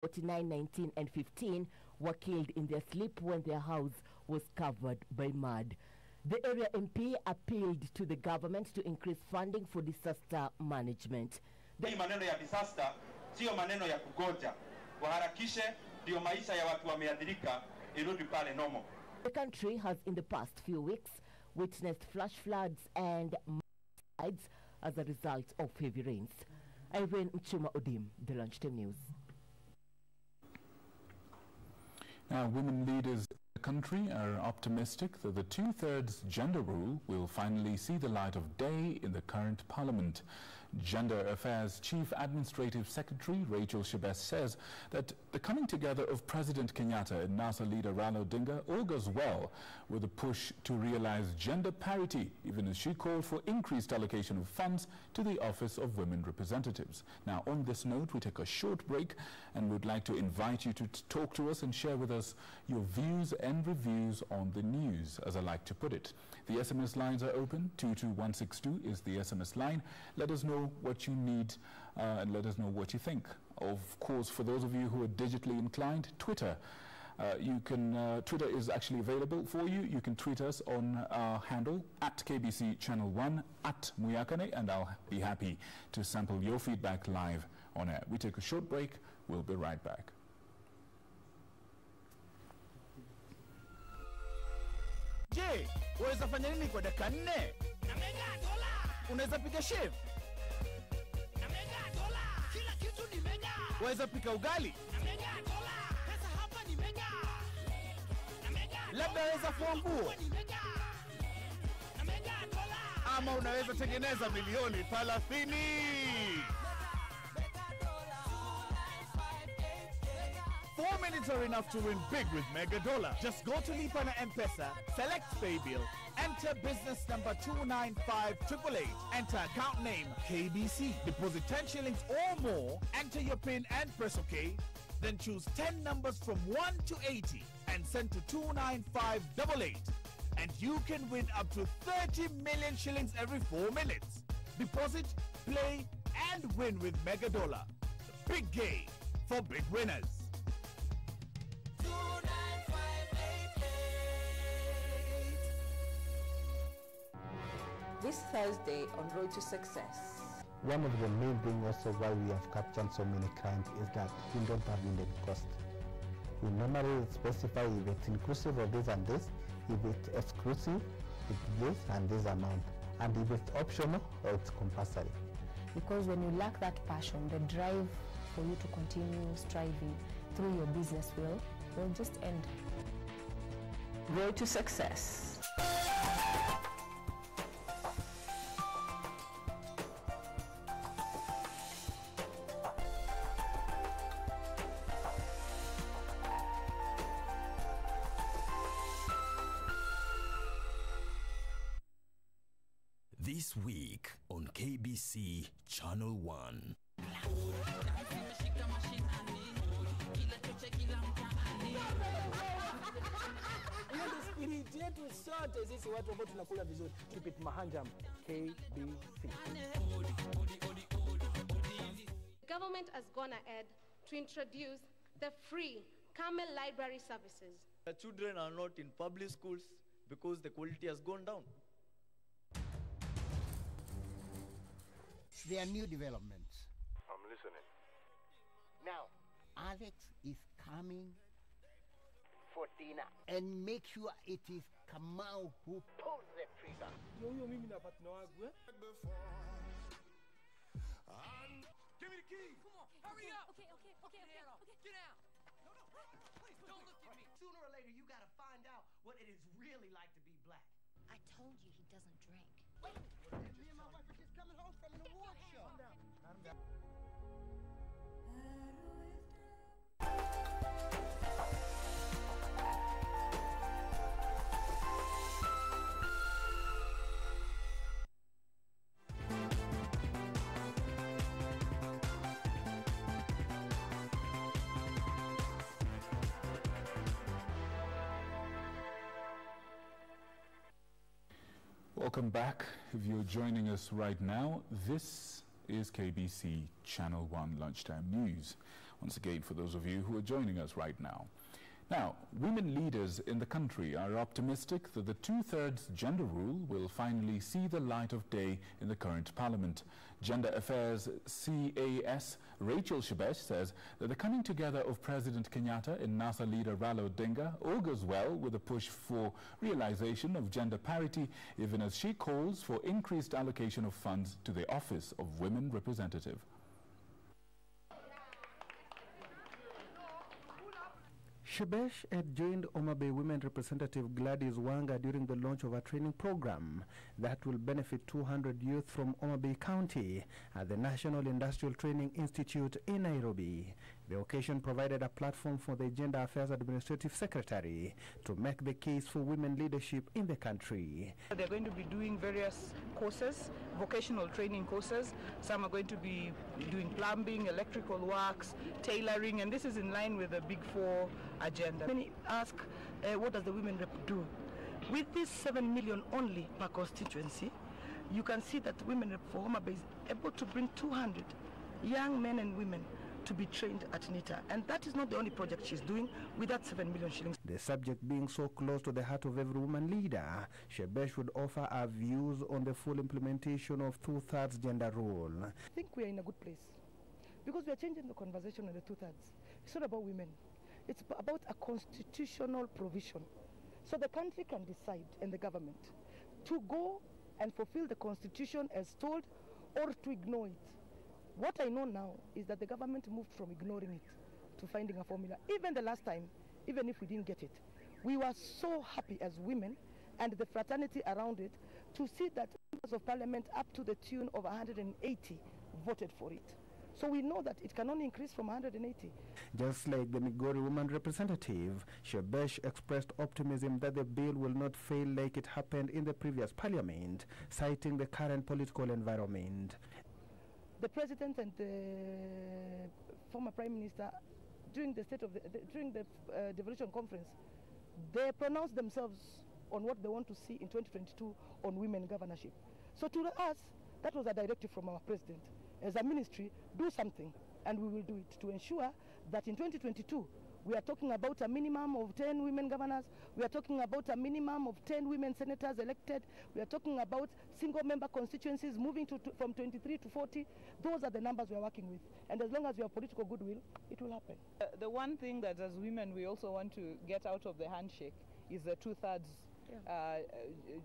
49, 19 and 15 were killed in their sleep when their house was covered by mud. The area MP appealed to the government to increase funding for disaster management. Hii maneno ya disaster sio maneno ya kugonja. Waharakishe ndio maisha ya watu wameathirika irudi pale normal. The country has in the past few weeks witnessed flash floods and mudslides as a result of heavy rains. Irene Mchuma Odim, The Lunchtime News. Now, women leaders in the country are optimistic that the two-thirds gender rule will finally see the light of day in the current parliament. Gender Affairs Chief Administrative Secretary Rachel Shibes says that the coming together of President Kenyatta and NASA leader Raila Odinga augurs well with a push to realize gender parity, even as she called for increased allocation of funds to the Office of Women Representatives. Now, on this note, we take a short break and would like to invite you to talk to us and share with us your views and reviews on the news, as I like to put it. The SMS lines are open. 22162 is the SMS line. Let us know what you need and let us know what you think. Of course, for those of you who are digitally inclined, Twitter. Twitter is actually available for you. You can tweet us on our handle at KBC Channel 1 at Muyakane, and I'll be happy to sample your feedback live on air. We take a short break. We'll be right back. Je, unaweza fanya nini kwa dakika 4? Na mega dola. Unaweza piga chef? Na mega dola. Kila kitu ni mega. Unaweza pika ugali? Na mega dola. Pesa hapa ni mega. Na mega. Labda unaweza fua nguo? Ni mega. Na mega dola. Ama unaweza tengeneza milioni 30. 4 minutes are enough to win big with Mega Dollar. Just go to Lipa na M-Pesa, select Pay Bill, enter business number 295888, enter account name KBC, deposit 10 shillings or more, enter your PIN and press OK, then choose 10 numbers from 1 to 80 and send to 29588. And you can win up to 30 million shillings every 4 minutes. Deposit, play and win with Mega Dollar. The big game for big winners. This Thursday on Road to Success. One of the main things also why we have captured so many clients is that we don't have unit cost. We normally specify if it's inclusive of this and this, if it's exclusive, it's this and this amount, and if it's optional or it's compulsory. Because when you lack that passion, the drive for you to continue striving through your business will just end. Road to Success. This week on KBC Channel 1. Keep it Mahanjam, KBC. The government has gone ahead to introduce the free Camel library services. The children are not in public schools because the quality has gone down. There are new developments. I'm listening. Now, Alex is coming for dinner. And make sure it is Kamau who pulls the trigger. Give me the key. Come on, hurry up. Okay. Get out. No, please, don't look at me. Sooner or later, you gotta find out what it is really like to be black. I told you he doesn't drink. Wait, me and my wife are just coming home from an award show. Calm down. Welcome back. If you're joining us right now, this is KBC Channel 1 Lunchtime News. once again for those of you who are joining us right now. Now, women leaders in the country are optimistic that the 2/3 gender rule will finally see the light of day in the current parliament. Gender Affairs CAS Rachel Shebesh says that the coming together of President Kenyatta and NASA leader Raila Odinga augurs well with a push for realization of gender parity, even as she calls for increased allocation of funds to the Office of Women Representative. Shebesh had joined Homa Bay Women Representative Gladys Wanga during the launch of a training program that will benefit 200 youth from Homa Bay County at the National Industrial Training Institute in Nairobi. The occasion provided a platform for the Gender Affairs Administrative Secretary to make the case for women leadership in the country. They're going to be doing various courses, vocational training courses. Some are going to be doing plumbing, electrical works, tailoring, and this is in line with the Big Four agenda. Many ask, what does the women rep do? With this 7 million only per constituency, you can see that women rep for Homa Bay is able to bring 200 young men and women to be trained at NITA, and that is not the only project she's doing with that 7 million shillings. The subject being so close to the heart of every woman leader, Shebesh would offer her views on the full implementation of 2/3 gender rule. I think we are in a good place because we are changing the conversation on the 2/3. It's not about women. It's about a constitutional provision. So the country can decide, and the government, to go and fulfill the constitution as told or to ignore it. What I know now is that the government moved from ignoring it to finding a formula. Even the last time, even if we didn't get it, we were so happy as women and the fraternity around it to see that members of parliament up to the tune of 180 voted for it. So we know that it can only increase from 180. Just like the Migori woman representative, Shebesh expressed optimism that the bill will not fail like it happened in the previous parliament, citing the current political environment. The president and the former prime minister, during the devolution conference, they pronounced themselves on what they want to see in 2022 on women governorship. So to us, that was a directive from our president. As a ministry, do something, and we will do it to ensure that in 2022, we are talking about a minimum of 10 women governors. We are talking about a minimum of 10 women senators elected. We are talking about single-member constituencies moving from 23 to 40. Those are the numbers we are working with. And as long as we have political goodwill, it will happen. The one thing that as women we also want to get out of the handshake is the 2/3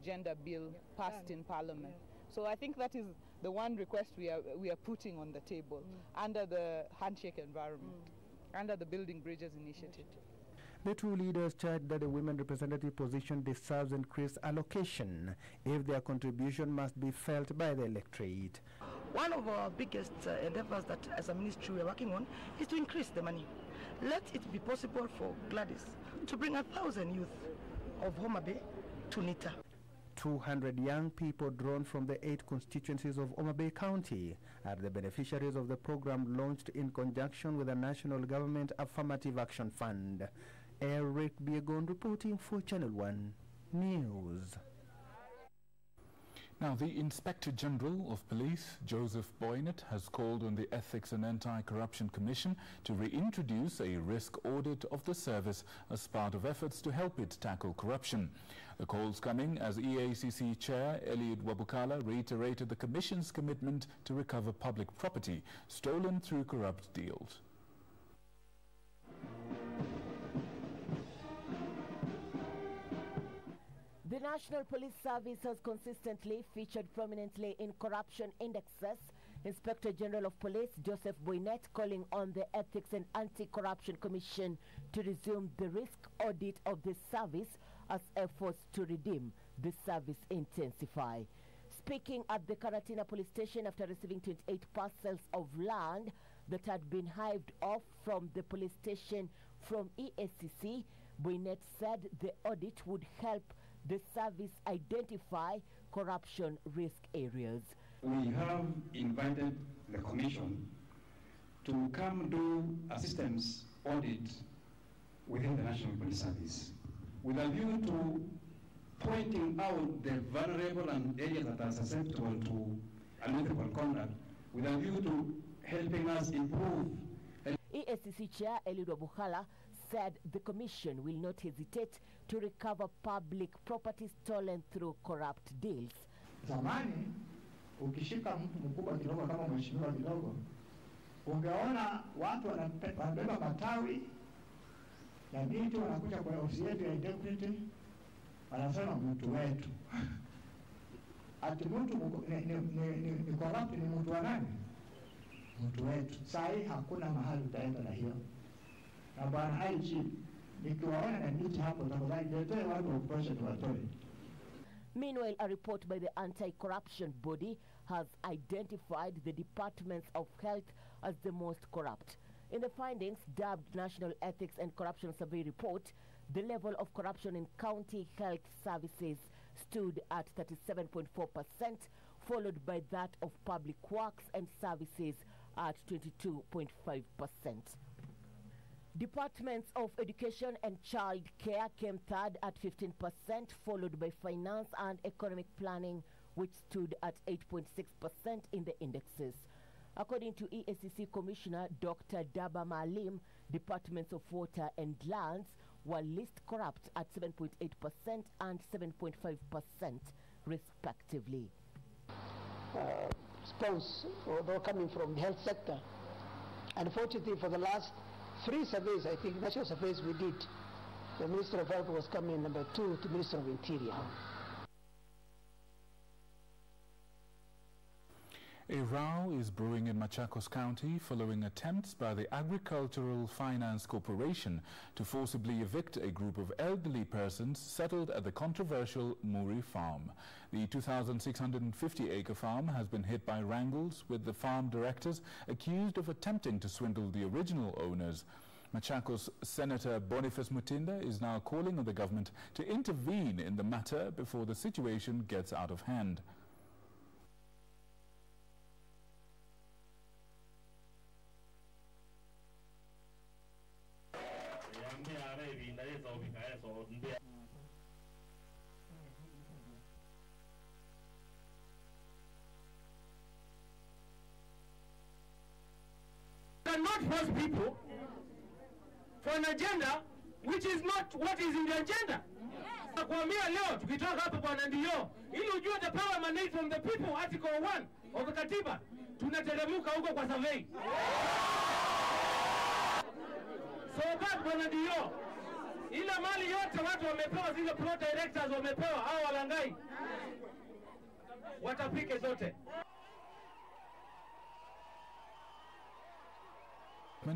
gender bill passed in Parliament. So I think that is the one request we are putting on the table under the handshake environment. Under the Building Bridges initiative. The two leaders charged that the women representative position deserves increased allocation if their contribution must be felt by the electorate. One of our biggest endeavors that as a ministry we are working on is to increase the money. Let it be possible for Gladys to bring 1,000 youth of Homa Bay to NITA. 200 young people drawn from the 8 constituencies of Homa Bay County are the beneficiaries of the program launched in conjunction with the National Government Affirmative Action Fund. Eric Biegon reporting for Channel 1 News. Now, the Inspector General of Police, Joseph Boynet, has called on the Ethics and Anti-Corruption Commission to reintroduce a risk audit of the service as part of efforts to help it tackle corruption. The call's coming as EACC Chair Eliud Wabukala reiterated the Commission's commitment to recover public property stolen through corrupt deals. The National Police Service has consistently featured prominently in corruption indexes. Inspector General of Police Joseph Boynet calling on the Ethics and Anti-Corruption Commission to resume the risk audit of the service as efforts to redeem the service intensify. Speaking at the Karatina police station after receiving 28 parcels of land that had been hived off from the police station from EACC, Boynet said the audit would help the service identify corruption risk areas. We have invited the Commission to come do a systems audit within the National Police Service with a view to pointing out the vulnerable and areas that are susceptible to unethical conduct with a view to helping us improve. EACC Chair Eliud Wabuhala said the commission will not hesitate to recover public property stolen through corrupt deals. Zamani ukishika mtu mkubwa kidogo kama mheshimiwa kidogo, ungeona watu wanabeba matawi ya miti wanakuja kwa ofisi yetu ya integrity, wanasema mtu wetu. Ati mtu ni corrupt, ni mtu wa nani? Mtu wetu. Sahi hakuna mahali utaenda na hiyo. Na bwana IG, nikiwaona na miti hapo tafadhali letee watu wa kutosha tuwatoe. Meanwhile, a report by the anti-corruption body has identified the departments of health as the most corrupt. In the findings, dubbed National Ethics and Corruption Survey Report, the level of corruption in county health services stood at 37.4%, followed by that of public works and services at 22.5%. Departments of Education and Child Care came third at 15%, followed by Finance and Economic Planning, which stood at 8.6% in the indexes. According to EACC Commissioner Dr. Daba Maalim, departments of water and lands were least corrupt at 7.8% and 7.5% respectively. Response, although coming from the health sector. Unfortunately, for the last 3 surveys, I think, national surveys we did, the Minister of Health was coming number 2 to Minister of Interior. A row is brewing in Machakos County following attempts by the Agricultural Finance Corporation to forcibly evict a group of elderly persons settled at the controversial Muri farm. The 2,650-acre farm has been hit by wrangles, with the farm directors accused of attempting to swindle the original owners. Machakos Senator Boniface Mutinda is now calling on the government to intervene in the matter before the situation gets out of hand. Cannot force people for an agenda which is not what is in the agenda. Nakwambia leo tukitoka hapa bwana ndio ili ujue the power emanates from the people, article 1 of the katiba. Tunateremka huko kwa survey. So that bwana ndio ile mali yote watu wamepewa, zile plot directors wamepewa, hao walangai watapike zote.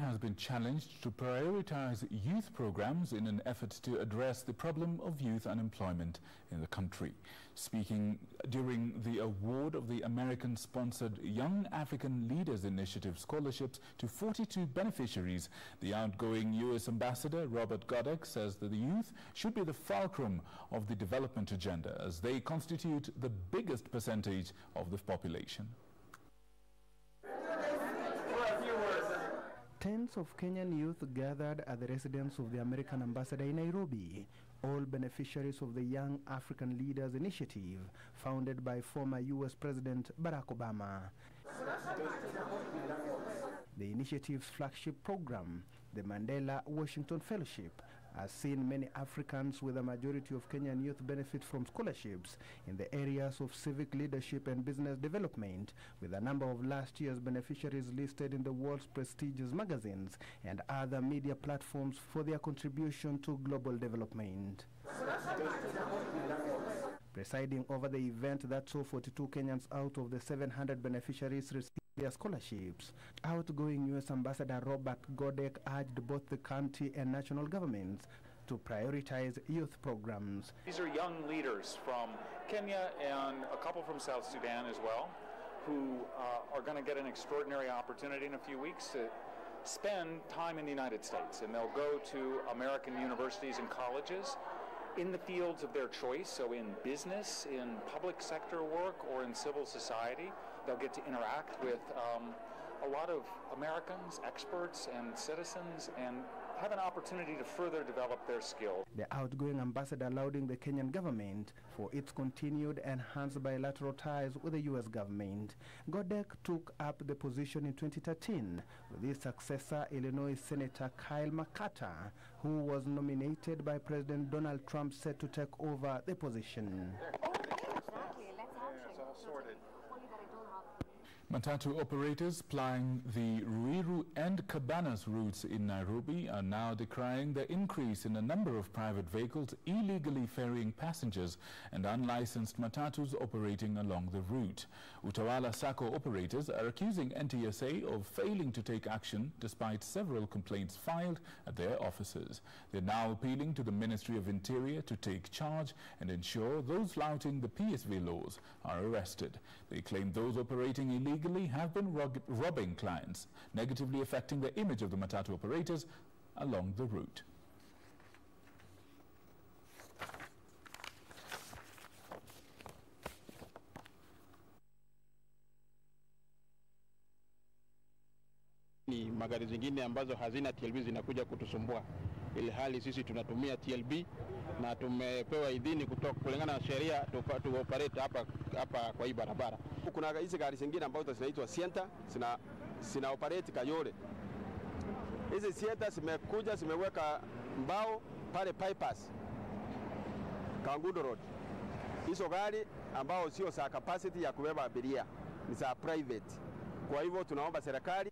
Has been challenged to prioritize youth programs in an effort to address the problem of youth unemployment in the country. Speaking during the award of the American-sponsored Young African Leaders Initiative scholarships to 42 beneficiaries, the outgoing U.S. Ambassador Robert Godek says that the youth should be the fulcrum of the development agenda, as they constitute the biggest percentage of the population. Tens of Kenyan youth gathered at the residence of the American ambassador in Nairobi, all beneficiaries of the Young African Leaders Initiative, founded by former U.S. President Barack Obama. The initiative's flagship program, the Mandela Washington Fellowship, has seen many Africans, with a majority of Kenyan youth, benefit from scholarships in the areas of civic leadership and business development, with a number of last year's beneficiaries listed in the world's prestigious magazines and other media platforms for their contribution to global development. Presiding over the event that saw 42 Kenyans out of the 700 beneficiaries receive their scholarships, outgoing U.S. Ambassador Robert Godek urged both the county and national governments to prioritize youth programs. These are young leaders from Kenya and a couple from South Sudan as well, who are going to get an extraordinary opportunity in a few weeks to spend time in the United States, and they'll go to American universities and colleges in the fields of their choice, so in business, in public sector work, or in civil society. They'll get to interact with a lot of Americans, experts, and citizens, and have an opportunity to further develop their skills. The outgoing ambassador lauding the Kenyan government for its continued enhanced bilateral ties with the U.S. government. Godek took up the position in 2013 with his successor, Illinois Senator Kyle McCarter, who was nominated by President Donald Trump, set to take over the position. Matatu operators plying the Ruiru and Cabanas routes in Nairobi are now decrying the increase in the number of private vehicles illegally ferrying passengers and unlicensed matatus operating along the route. Utawala Sacco operators are accusing NTSA of failing to take action despite several complaints filed at their offices. They're now appealing to the Ministry of Interior to take charge and ensure those flouting the PSV laws are arrested. They claim those operating illegally have been robbing clients, negatively affecting the image of the matatu operators along the route. Ni magari zingine ambazo hazina TLB zinakuja kutusumbua, ili hali sisi tunatumia TLB na tumepewa idhini kutoka kulingana na sheria tu operate hapa kwa hii barabara. Kuna hizi gari zingine ambazo zinaitwa Sienta zina operate Kayole. Hizi Sienta zimekuja zimeweka mbao pale bypass Kangundo Road. Hizo gari ambao sio za capacity ya kubeba abiria, ni za private. Kwa hivyo tunaomba serikali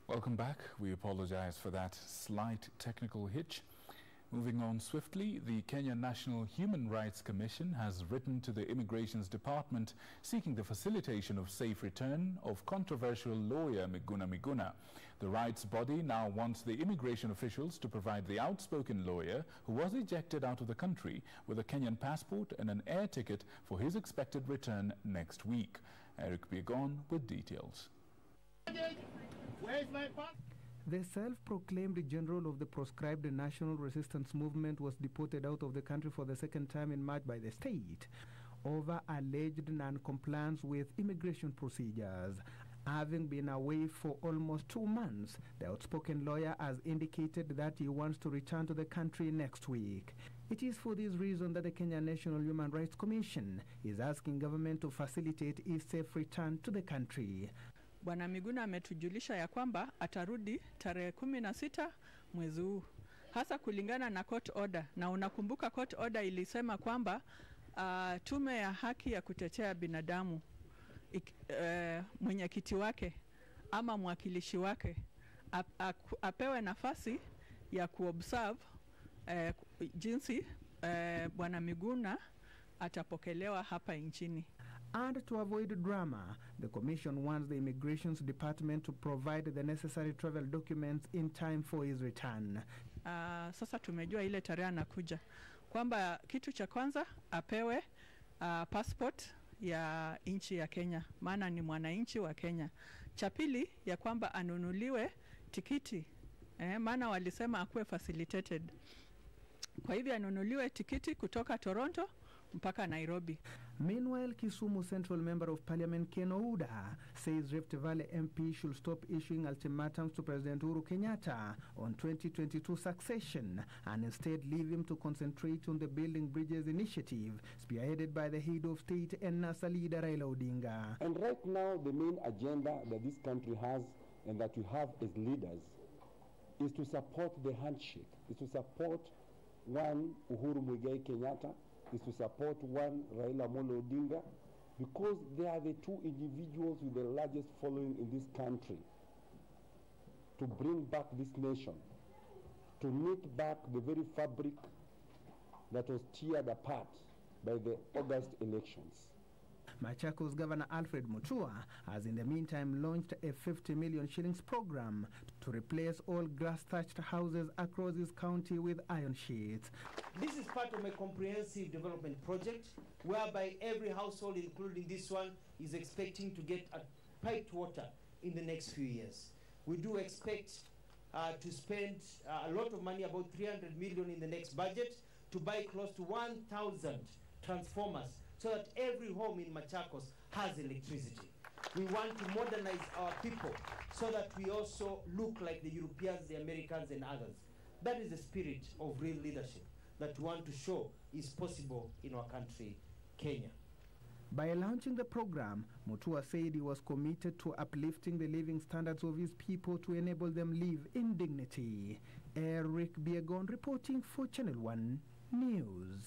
Welcome back. We apologize for that slight technical hitch. Moving on swiftly, the Kenya National Human Rights Commission has written to the Immigrations Department seeking the facilitation of safe return of controversial lawyer Miguna. The rights body now wants the immigration officials to provide the outspoken lawyer who was ejected out of the country with a Kenyan passport and an air ticket for his expected return next week. Eric Biegon with details. The self-proclaimed general of the proscribed National Resistance Movement was deported out of the country for the second time in March by the state over alleged non-compliance with immigration procedures. Having been away for almost 2 months, the outspoken lawyer has indicated that he wants to return to the country next week. It is for this reason that the Kenya National Human Rights Commission is asking government to facilitate his safe return to the country. Bwana Miguna ametujulisha ya kwamba atarudi tarehe 16 mwezi huu, hasa kulingana na court order. Na unakumbuka court order ilisema kwamba tume ya haki ya kutetea binadamu mwenyekiti wake ama mwakilishi wake apewe nafasi ya kuobserve jinsi Bwana Miguna atapokelewa hapa nchini. And to avoid drama, the Commission wants the Immigrations Department to provide the necessary travel documents in time for his return. Sasa tumejua ile tarehe anakuja, kwamba kitu cha kwanza apewe passport ya nchi ya Kenya, maana ni mwananchi wa Kenya. Cha pili ya kwamba anunuliwe tikiti, maana walisema akuwe facilitated. Kwa hivyo anunuliwe tikiti kutoka Toronto mpaka Nairobi. Meanwhile, Kisumu Central Member of Parliament Ken Ouda says Rift Valley MP should stop issuing ultimatums to President Uhuru Kenyatta on 2022 succession and instead leave him to concentrate on the Building Bridges initiative spearheaded by the head of state and NASA leader Raila Odinga. And right now the main agenda that this country has and that we have as leaders is to support the handshake, is to support one Uhuru Muigai Kenyatta, is to support one Raila Amolo Odinga, because they are the two individuals with the largest following in this country, to bring back this nation, to knit back the very fabric that was teared apart by the August elections. Machakos Governor Alfred Mutua has in the meantime launched a 50 million shillings program to replace all grass-thatched houses across his county with iron sheets. This is part of a comprehensive development project whereby every household, including this one, is expecting to get piped water in the next few years. We do expect to spend a lot of money, about 300 million in the next budget, to buy close to 1,000 transformers so that every home in Machakos has electricity. We want to modernize our people so that we also look like the Europeans, the Americans, and others. That is the spirit of real leadership that we want to show is possible in our country, Kenya. By launching the program, Mutua said he was committed to uplifting the living standards of his people to enable them live in dignity. Eric Biegon reporting for Channel 1 News.